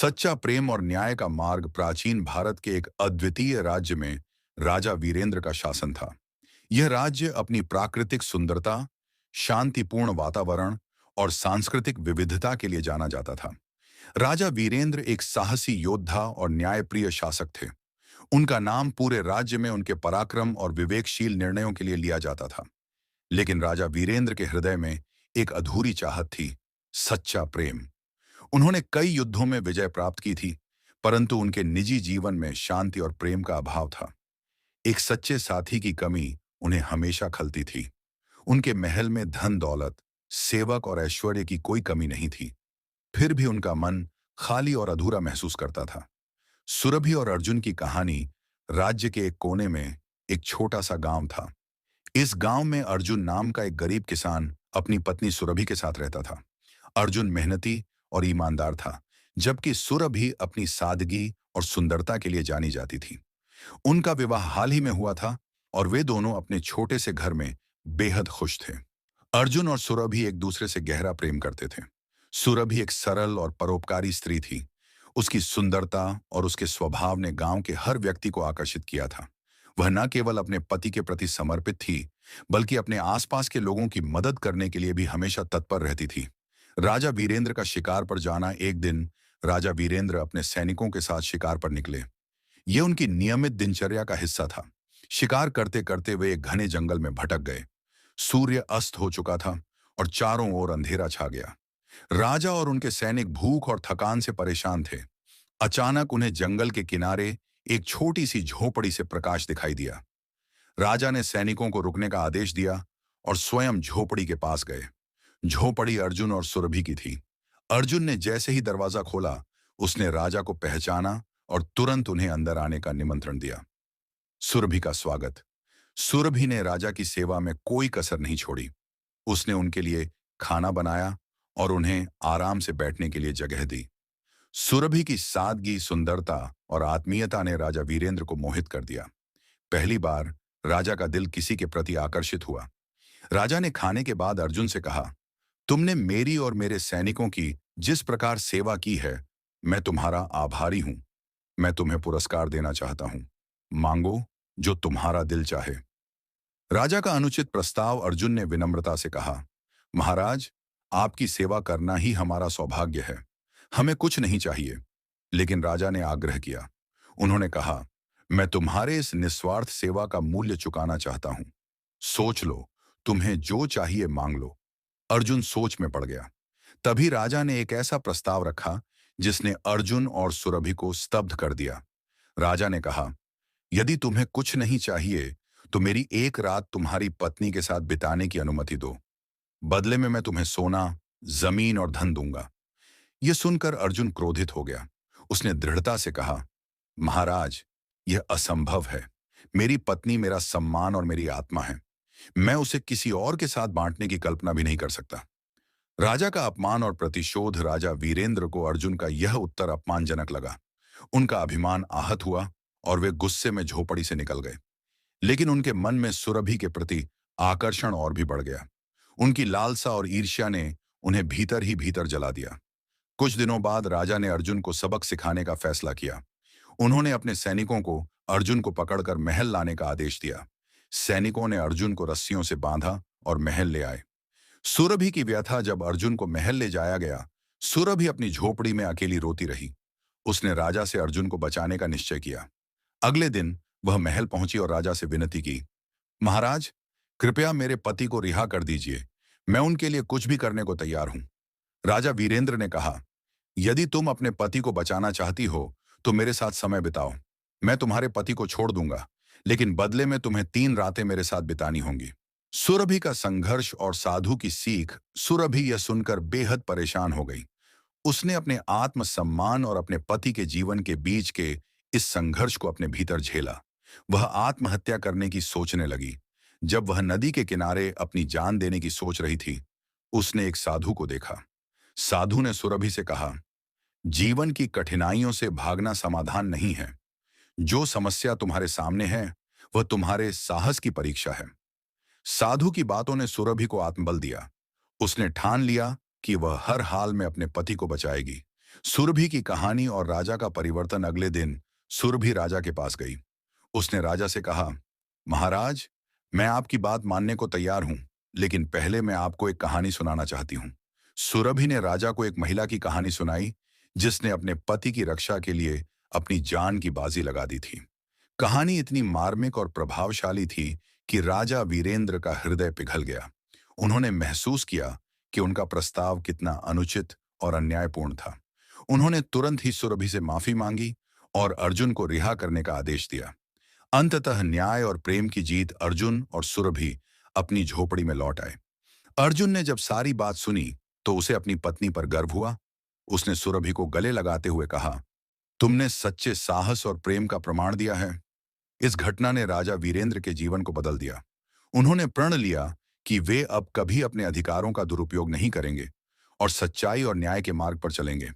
सच्चा प्रेम और न्याय का मार्ग प्राचीन भारत के एक अद्वितीय राज्य में राजा वीरेंद्र का शासन था। यह राज्य अपनी प्राकृतिक सुंदरता, शांतिपूर्ण वातावरण और सांस्कृतिक विविधता के लिए जाना जाता था। राजा वीरेंद्र एक साहसी योद्धा और न्यायप्रिय शासक थे। उनका नाम पूरे राज्य में उनके पराक्रम और विवेकशील निर्णयों के लिए लिया जाता था। लेकिन राजा वीरेंद्र के हृदय में एक अधूरी चाहत थी, सच्चा प्रेम। उन्होंने कई युद्धों में विजय प्राप्त की थी, परंतु उनके निजी जीवन में शांति और प्रेम का अभाव था। एक सच्चे साथी की कमी उन्हें हमेशा खलती थी। उनके महल में धन दौलत, सेवक और ऐश्वर्य की कोई कमी नहीं थी, फिर भी उनका मन खाली और अधूरा महसूस करता था। सुरभि और अर्जुन की कहानी। राज्य के एक कोने में एक छोटा सा गांव था। इस गांव में अर्जुन नाम का एक गरीब किसान अपनी पत्नी सुरभि के साथ रहता था। अर्जुन मेहनती और ईमानदार था, जबकि सुरभि अपनी सादगी और सुंदरता के लिए जानी जाती थी। उनका विवाह हाल ही में हुआ था और वे दोनों अपने छोटे से घर में बेहद खुश थे। अर्जुन और सुरभि एक दूसरे से गहरा प्रेम करते थे। सुरभि एक सरल और परोपकारी स्त्री थी। उसकी सुंदरता और उसके स्वभाव ने गांव के हर व्यक्ति को आकर्षित किया था। वह न केवल अपने पति के प्रति समर्पित थी, बल्कि अपने आसपास के लोगों की मदद करने के लिए भी हमेशा तत्पर रहती थी। राजा वीरेंद्र का शिकार पर जाना। एक दिन राजा वीरेंद्र अपने सैनिकों के साथ शिकार पर निकले। यह उनकी नियमित दिनचर्या का हिस्सा था। शिकार करते करते वे एक घने जंगल में भटक गए। सूर्य अस्त हो चुका था और चारों ओर अंधेरा छा गया। राजा और उनके सैनिक भूख और थकान से परेशान थे। अचानक उन्हें जंगल के किनारे एक छोटी सी झोपड़ी से प्रकाश दिखाई दिया। राजा ने सैनिकों को रुकने का आदेश दिया और स्वयं झोपड़ी के पास गए। झोपड़ी अर्जुन और सुरभि की थी। अर्जुन ने जैसे ही दरवाजा खोला, उसने राजा को पहचाना और तुरंत उन्हें अंदर आने का निमंत्रण दिया। सुरभि का स्वागत। सुरभि ने राजा की सेवा में कोई कसर नहीं छोड़ी। उसने उनके लिए खाना बनाया और उन्हें आराम से बैठने के लिए जगह दी। सुरभि की सादगी, सुंदरता और आत्मीयता ने राजा वीरेंद्र को मोहित कर दिया। पहली बार राजा का दिल किसी के प्रति आकर्षित हुआ। राजा ने खाने के बाद अर्जुन से कहा, तुमने मेरी और मेरे सैनिकों की जिस प्रकार सेवा की है, मैं तुम्हारा आभारी हूं। मैं तुम्हें पुरस्कार देना चाहता हूं। मांगो जो तुम्हारा दिल चाहे। राजा का अनुचित प्रस्ताव। अर्जुन ने विनम्रता से कहा, महाराज, आपकी सेवा करना ही हमारा सौभाग्य है। हमें कुछ नहीं चाहिए। लेकिन राजा ने आग्रह किया। उन्होंने कहा, मैं तुम्हारे इस निस्वार्थ सेवा का मूल्य चुकाना चाहता हूं। सोच लो, तुम्हें जो चाहिए मांग लो। अर्जुन सोच में पड़ गया। तभी राजा ने एक ऐसा प्रस्ताव रखा जिसने अर्जुन और सुरभि को स्तब्ध कर दिया। राजा ने कहा, यदि तुम्हें कुछ नहीं चाहिए तो मेरी एक रात तुम्हारी पत्नी के साथ बिताने की अनुमति दो। बदले में मैं तुम्हें सोना, जमीन और धन दूंगा। यह सुनकर अर्जुन क्रोधित हो गया। उसने दृढ़ता से कहा, महाराज, यह असंभव है। मेरी पत्नी मेरा सम्मान और मेरी आत्मा है। मैं उसे किसी और के साथ बांटने की कल्पना भी नहीं कर सकता। राजा का अपमान और प्रतिशोध। राजा वीरेंद्र को अर्जुन का यह उत्तर अपमानजनक लगा। उनका अभिमान आहत हुआ और वे गुस्से में झोपड़ी से निकल गए। लेकिन उनके मन में सुरभि के प्रति आकर्षण और भी बढ़ गया। उनकी लालसा और ईर्ष्या ने उन्हें भीतर ही भीतर जला दिया। कुछ दिनों बाद राजा ने अर्जुन को सबक सिखाने का फैसला किया। उन्होंने अपने सैनिकों को अर्जुन को पकड़कर महल लाने का आदेश दिया। सैनिकों ने अर्जुन को रस्सियों से बांधा और महल ले आए। सुरभि की व्यथा। जब अर्जुन को महल ले जाया गया, सुरभि अपनी झोपड़ी में अकेली रोती रही। उसने राजा से अर्जुन को बचाने का निश्चय किया। अगले दिन वह महल पहुंची और राजा से विनती की, महाराज, कृपया मेरे पति को रिहा कर दीजिए। मैं उनके लिए कुछ भी करने को तैयार हूं। राजा वीरेंद्र ने कहा, यदि तुम अपने पति को बचाना चाहती हो तो मेरे साथ समय बिताओ। मैं तुम्हारे पति को छोड़ दूंगा, लेकिन बदले में तुम्हें 3 रातें मेरे साथ बितानी होंगी। सुरभि का संघर्ष और साधु की सीख। सुरभि यह सुनकर बेहद परेशान हो गई। उसने अपने आत्मसम्मान और अपने पति के जीवन के बीच के इस संघर्ष को अपने भीतर झेला। वह आत्महत्या करने की सोचने लगी। जब वह नदी के किनारे अपनी जान देने की सोच रही थी, उसने एक साधु को देखा। साधु ने सुरभि से कहा, जीवन की कठिनाइयों से भागना समाधान नहीं है। जो समस्या तुम्हारे सामने है वह तुम्हारे साहस की परीक्षा है। साधु की बातों ने सुरभि को आत्मबल दिया। उसने ठान लिया कि वह हर हाल में अपने पति को बचाएगी। सुरभि की कहानी और राजा का परिवर्तन। अगले दिन सुरभि राजा के पास गई। उसने राजा से कहा, महाराज, मैं आपकी बात मानने को तैयार हूं, लेकिन पहले मैं आपको एक कहानी सुनाना चाहती हूं। सुरभि ने राजा को एक महिला की कहानी सुनाई जिसने अपने पति की रक्षा के लिए अपनी जान की बाजी लगा दी थी। कहानी इतनी मार्मिक और प्रभावशाली थी कि राजा वीरेंद्र का हृदय पिघल गया। उन्होंने महसूस किया कि उनका प्रस्ताव कितना अनुचित और अन्यायपूर्ण था। उन्होंने तुरंत ही सुरभि से माफी मांगी और अर्जुन को रिहा करने का आदेश दिया। अंततः न्याय और प्रेम की जीत। अर्जुन और सुरभि अपनी झोपड़ी में लौट आए। अर्जुन ने जब सारी बात सुनी तो उसे अपनी पत्नी पर गर्व हुआ। उसने सुरभि को गले लगाते हुए कहा, तुमने सच्चे साहस और प्रेम का प्रमाण दिया है। इस घटना ने राजा वीरेंद्र के जीवन को बदल दिया। उन्होंने प्रण लिया कि वे अब कभी अपने अधिकारों का दुरुपयोग नहीं करेंगे और सच्चाई और न्याय के मार्ग पर चलेंगे।